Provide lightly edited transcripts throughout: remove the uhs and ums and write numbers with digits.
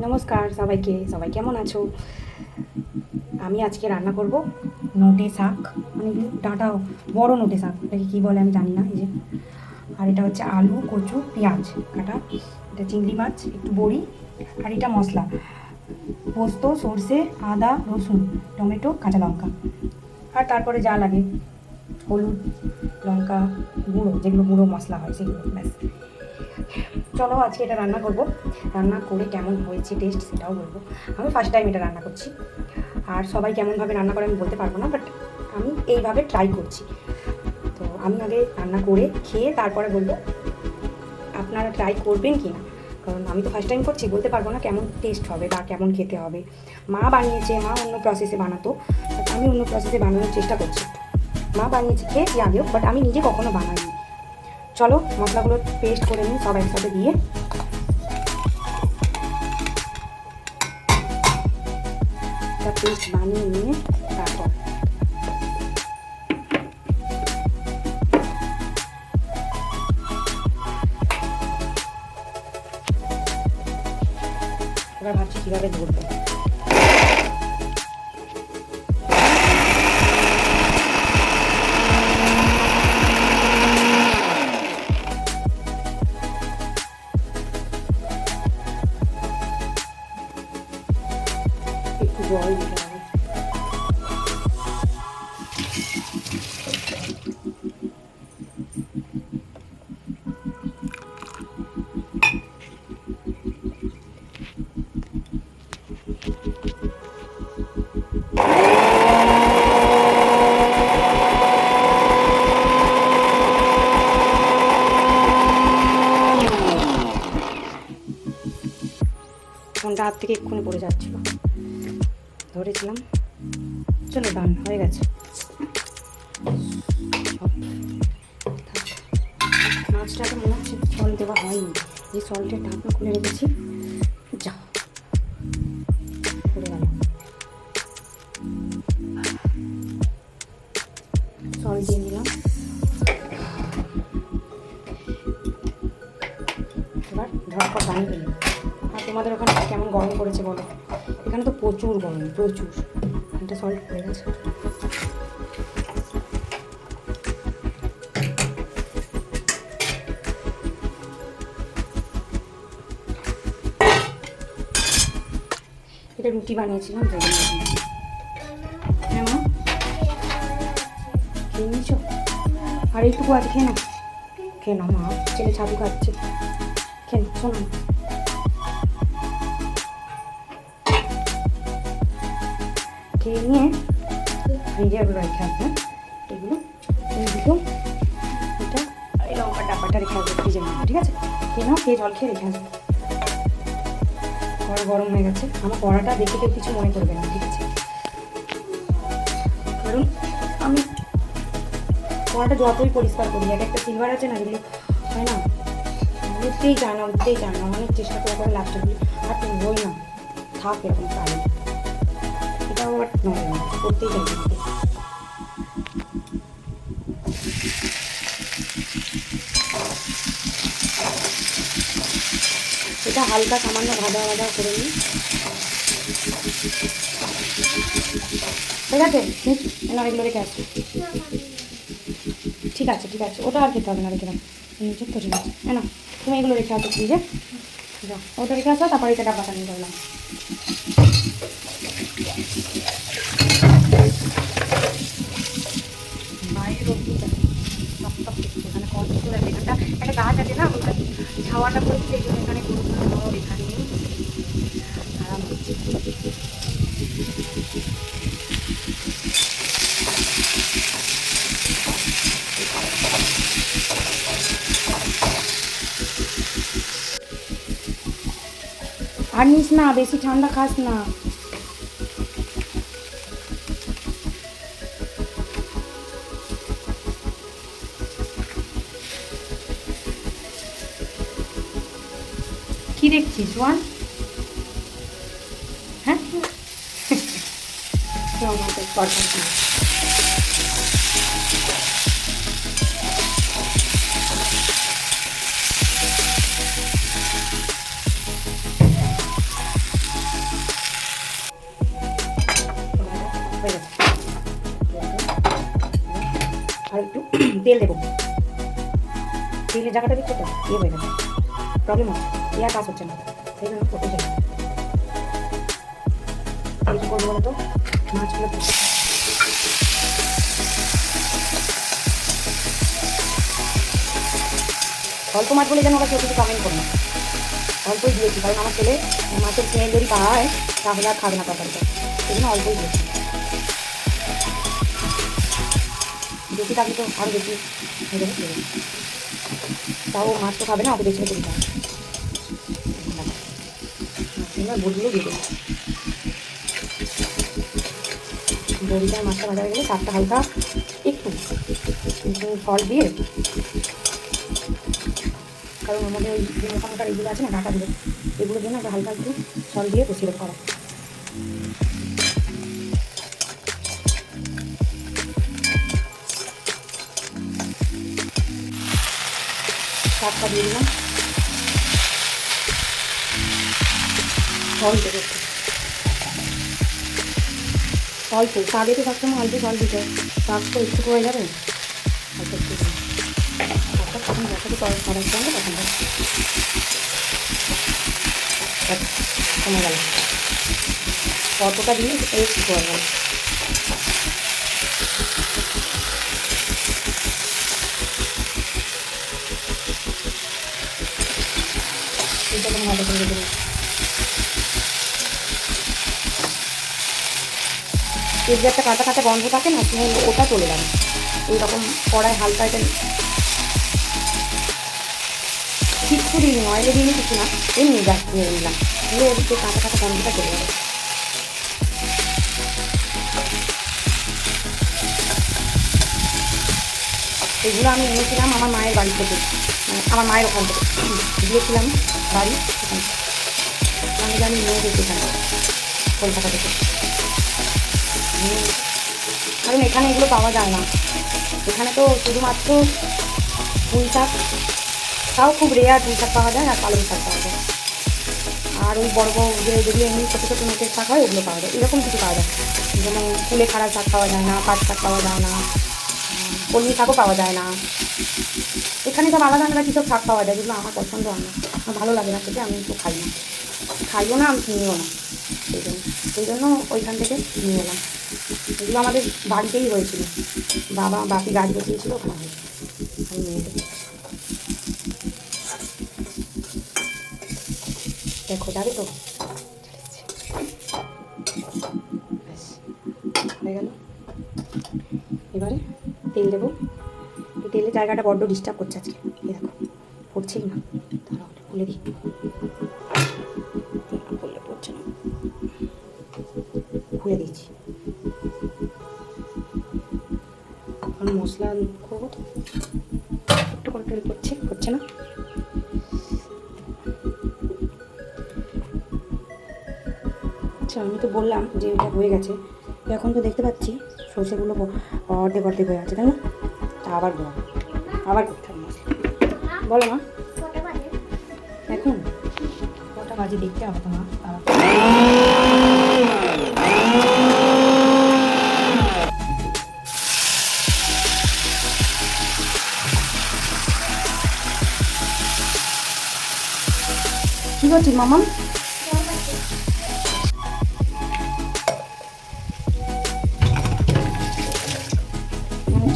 নমস্কার সবাইকে, সবাই কেমন আছো? আমি আজকে রান্না করব নোটে শাক, মানে ডাঁটা, বড় নোটে শাক, এটাকে কী বলে আমি জানি না। এই যে, আর এটা হচ্ছে আলু, কচু, পেঁয়াজ কাটা, এটা চিংড়ি মাছ, একটু বড়ি, আর এটা মশলা পোস্ত, সর্ষে, আদা, রসুন, টমেটো, কাঁচা লঙ্কা, আর তারপরে যা লাগে হলুদ, লঙ্কা গুঁড়ো, যেগুলো গুঁড়ো মশলা হয় সেগুলো, ব্যাস। চলো আজকে এটা রান্না করব, রান্না করে কেমন হয়েছে টেস্ট সেটাও বলবো। আমি ফার্স্ট টাইম এটা রান্না করছি, আর সবাই কেমনভাবে রান্না করে আমি বলতে পারবো না, বাট আমি এইভাবে ট্রাই করছি। তো আমি আগে রান্না করে খেয়ে তারপরে বলবো আপনারা ট্রাই করবেন কি না, কারণ আমি তো ফার্স্ট টাইম করছি, বলতে পারবো না কেমন টেস্ট হবে বা কেমন খেতে হবে। মা বানিয়েছে, মা অন্য প্রসেসে বানাতো, আমি অন্য প্রসেসে বানানোর চেষ্টা করছি। মা বানিয়েছে, খেয়েছি আগেও, বাট আমি নিজে কখনো বানাইনি। চলো মশলাগুলো পেস্ট করে নিই সব একসাথে দিয়ে। পেস্ট বানিয়ে নিয়ে তারপর এবার ভাবছি কীভাবে ধরবো। একটু জল দিতে হবে। ফোনটা হাত থেকে এক্ষুনি পড়ে যাচ্ছিল, ধরেছিলাম। চলো ডান হয়ে গেছে। মাছটাকে মনে হচ্ছে জল দেওয়া হয়নি, এই সল্টের ঢাকনা খুলে রেখেছি। যা পড়ে গেল, সল্ট দিয়ে দিলাম। এবার ঝটপট বানিয়ে দিলাম। আর তোমাদের ওখানে কেমন গরম পড়েছে বলো? এখানে তো প্রচুর গরম, প্রচুর। এটা সল্ট পড়ে গেছে। এটা রুটি বানিয়েছিলাম, হ্যাঁ মা খেয়ে নিয়েছ? আর এইটুকু আছে, খেয়ে নাও, খেয়ে নাও মা, ছেলে ছাতু খাচ্ছে, খেয়ে নাও, শোনো। খেয়ে নিয়ে ফ্রিজে এগুলো রেখে আসবেন, এগুলো এই দুটো, এটা এই লঙ্কার ডাব্বাটা রেখে আসবে ফ্রিজের মধ্যে, ঠিক আছে? খেয়ে নাও, খেয়ে জল খেয়ে রেখে আসবে। কড়া গরম হয়ে গেছে, আমার কড়াটা দেখে কেউ কিছু মনে করবে না, ঠিক আছে? কারণ আমি কড়াটা যতই পরিষ্কার করি, একটা সিলভার আছে না, যেগুলো হয় না, উঠতেই চায় না, উঠতেই চায় না, অনেক চেষ্টা করে লাস্টে দিই, আর তুলবই না, থাক এরকম পারে। এটাও আবার নয় না, করতেই চাই না। এটা হালকা সামান্য ভাজা ভাজা করে নিই, ঠিক আছে? না এগুলো রেখে আসছি, ঠিক আছে ঠিক আছে, ওটা আর খেতে হবে না, রেখে দাও নিচে তো, ঠিক আছে? না তুমি এগুলো রেখে আসো ফ্রিজে, যাও ওটা রেখে আসো, তারপরে এটা ডাব্বাটা নিয়ে করলাম। বাইরে রোদ্দুরটা এখানে কত সুন্দর আছে, এখানটা একটা গাছ আছে না, ওটা ছাওয়াটা পড়েছে, এই জন্য এখানে এখানে আরাম হচ্ছে। আর নিস না, বেশি ঠান্ডা খাস না। কি দেখছিস ওয়ান? হ্যাঁ তেল দেবো, তেলের জায়গাটা দিচ্ছে তো ইয়ে হয়ে যাবে, প্রবলেম হচ্ছে, আর কাজ হচ্ছে না, সেই জন্য করতে চাই। আমি কী করবো বলো তো, মাছগুলো অল্প মাছ বলে যেন আবার কেউ কিছু কমেন্ট করো না, অল্পই দিয়েছি, কারণ আমার ছেলে মাছের স্মেল যদি পায় তাহলে আর খাবে না তরকারিটা, সেই জন্য অল্পই দিয়েছি। বেশি থাকলে তো আরও বেশি হয়ে যাবে, তাও মাছ তো খাবে না, অত বেশি হতে দিতে হবে। বড়িগুলো দিয়ে দেবো, বড়িটার মাছটা ভাজা হয়ে গেলে শাকটা হালকা একটু ফল দিয়ে, কারণ আমাদের ওই যে মোটামোটার এগুলো আছে না ডাটাগুলো, এগুলোর জন্য একটা হালকা একটু ফল দিয়ে কষিয়ে দেবো করা। শাকটা দিয়ে দিলাম, ফল দেবো একটু অল্প, শাকে তো সবসময় অল্প ফল দিতে, শাক তো একটু হয়ে যাবে, অল্প একটু শাকটা তখন দেখাতে করার সঙ্গে তখন কমে গেল, কতটা দিয়ে একটু হয়ে গেল। এটা কোনো ভালো করে দেবো, এর যে একটা কাঁচা কাঁচা গন্ধ থাকে না, ওটা চলে যাবে এইরকম কড়াই হালকা। এটা কিচ্ছু দিইনি, অয়েলে দিইনি, কিছু না, এমনি গ্যাস দিয়ে দিলাম, দিয়ে এর যে কাঁচা কাঁচা গন্ধটা চলে যাবে। এগুলো আমি এনেছিলাম আমার মায়ের বাড়ি থেকে, আমার মায়ের ওখান থেকে দিয়েছিলাম বাড়ি, আমি জানি নিয়ে গেছিলাম কলকাতা থেকে, কারণ এখানে এগুলো পাওয়া যায় না, এখানে তো শুধুমাত্র পুঁই শাক, তাও খুব রেয়ার পুঁই শাক পাওয়া যায় আর পালং শাক পাওয়া যায়, আর ওই বড় বড় যেগুলো এমনি ছোটো ছোটো নোটের শাক হয় ওগুলো পাওয়া যায়, এরকম কিছু পাওয়া যায়, যেমন ফুলে খাড়া শাক পাওয়া যায় না, পাট শাক পাওয়া যায় না, কলমি শাকও পাওয়া যায় না, এখানে সব আলাদা আলাদা কিছু শাক পাওয়া যায়, যেগুলো আমার পছন্দ হয় না, আমার ভালো লাগে না খেতে, আমি তো খাইও না, আমি কিনিও না, সেই জন্য ওইখান থেকে নিয়ে এলাম। এগুলো আমাদের বাড়িতেই হয়েছিল, বাপি গাছ বসিয়েছিল, ওখানে হয়েছিল, আমি নিয়ে এসেছি। দেখো যাবে তো, হয়ে গেল। এবারে তেল দেবো, এই তেলের জায়গাটা বড্ড ডিস্টার্ব করছে আজকে, এই দেখো পড়ছেই না, তাহলে খুলে দিই, খুললে পড়ছে না, খুলে দিয়েছি, এখন মশলা করবো তো, একটু করে তেল করছে না, আচ্ছা আমি তো বললাম যে এটা হয়ে গেছে, এখন তো দেখতে পাচ্ছি সর্ষেগুলো অর্ধেক অর্ধেক হয়ে আছে, তাই না, তা আবার করতে হবে মশলা, বলো মা এখন কটা বাজে দেখতে হবে তো মা, কী করছিস মামা?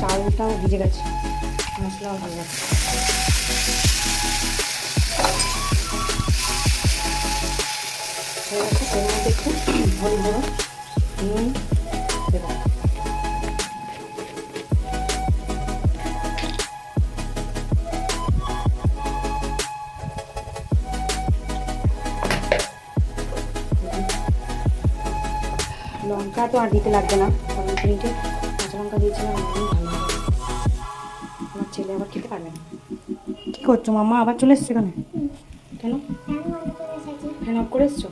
চালটাও ভিজে গেছে, মশলাও হয়ে গেছে, এর মধ্যে একটু হলুদ দেবো, নুন দেবো, লঙ্কা তো আর দিতে লাগবে না, কারণ তিনটে কাঁচা লঙ্কা দিয়েছিলাম, ভালো লাগে, আমার ছেলে আবার খেতে পারবে না। কী করছো মাম্মা, আবার চলে এসছে এখানে, কেন ফ্যান অফ করে এসছো?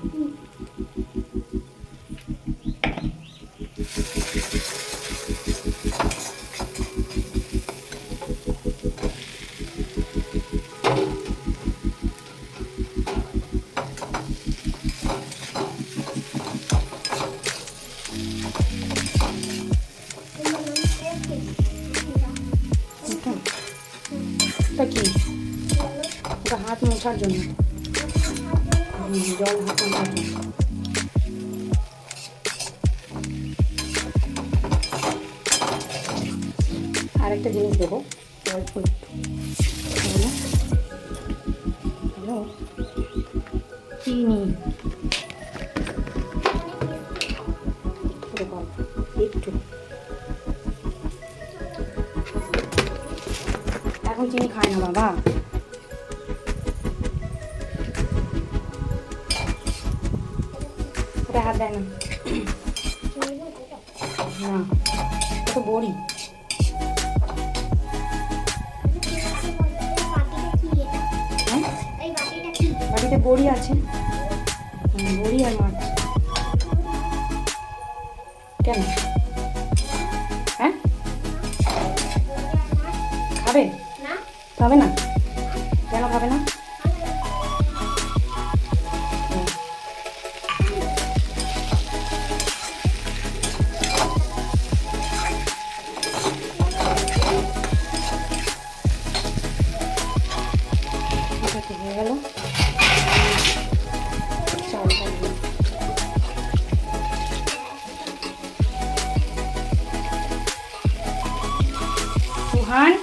মোছার জন্য, জল হাত মোছার জন্য। আর একটা জিনিস দেবো, অল্প একটু চিনি, একটু। এখন চিনি খায় না বাবা, ওটা হাত দেয় না, না তো বড়ি। বাড়িতে বড়ি আছে, বড়ি আর মাছ। কেন? হ্যাঁ, খাবে? খাবে না? কেন খাবে না? হয়ে গেল চালটা দিয়ে। সুহান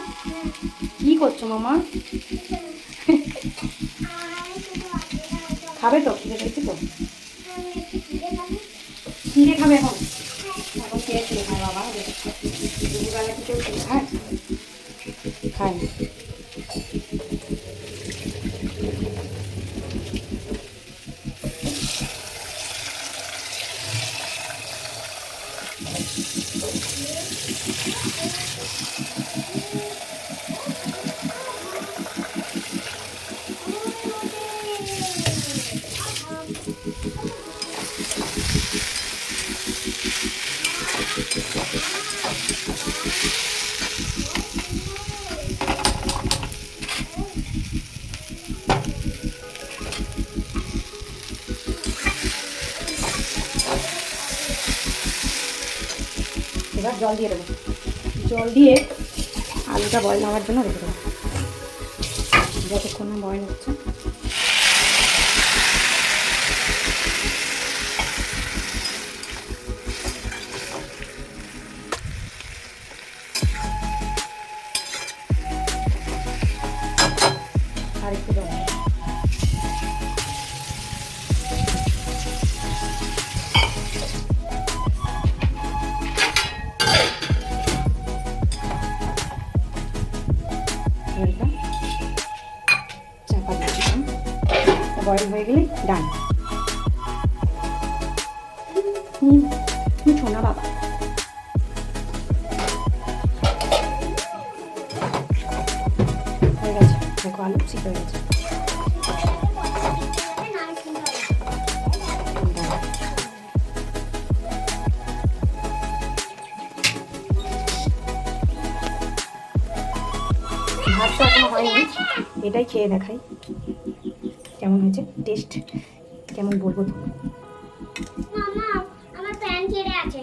কি করছো মামা? খাবে তো? খিদে পেয়েছি তো, খিদে খাবে এখন? এখন কে খিদে খায় বাবা? দুপুরবেলা কি কেউ খিদে খায়? খায় না। এবার জল দিয়ে দেবো, জল দিয়ে আলুটা বয়েল হওয়ার জন্য রেখে দেবো, যতক্ষণ না বয়েল হচ্ছে। আর একটু জল চাপা দিচ্ছিলাম, বয়েল হয়ে গেলে ডান। শোনা বাবা, হয়ে গেছে, দেখো আলু সিদ্ধ হয়ে গেছে। ভাতটা এখনো হয়নি, এটাই খেয়ে দেখাই কেমন হয়েছে, টেস্ট কেমন বলবো তো। আমার প্যান ছেড়ে আছে।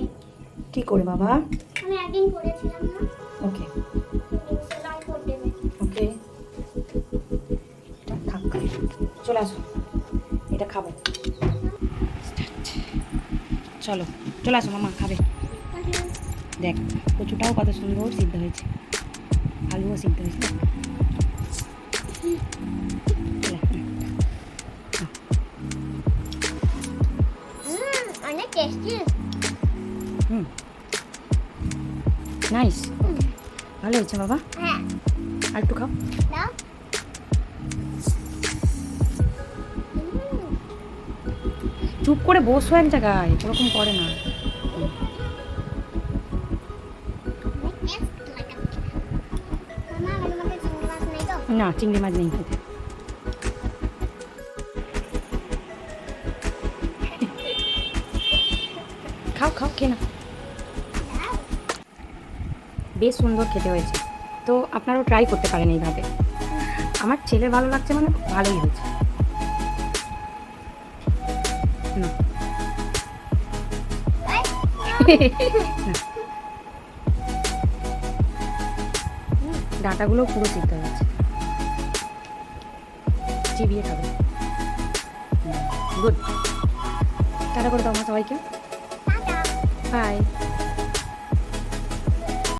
কি করে বাবা? আমি একদিন করেছিলাম না। ওকে সেলাই করে দেবে। ওকে, এটা থাক, চলে আসো, এটা খাবো। চলো চলে আসো মামা, খাবে। দেখ কচুটাও কত সুন্দর সিদ্ধ হয়েছে, আলুও সিদ্ধ হয়েছে। অনেক টেস্টি। নাইস, ভালো হয়েছে বাবা। হ্যাঁ, আর একটু খাও। দাও। চুপ করে বসো এক জায়গায়, ওরকম করে না। না চিংড়ি মাছ নেই খেতে। খাও খাও, খেয়ে না। বেশ সুন্দর খেতে হয়েছে, তো আপনারাও ট্রাই করতে পারেন এইভাবে। আমার ছেলে ভালো লাগছে মানে ভালোই হয়েছে। না ডাঁটাগুলো পুরো সিদ্ধ হয়েছে। চিবিয়ে খাবে। গুড। টাটা করে দাও মা সবাইকে। টাটা। বাই।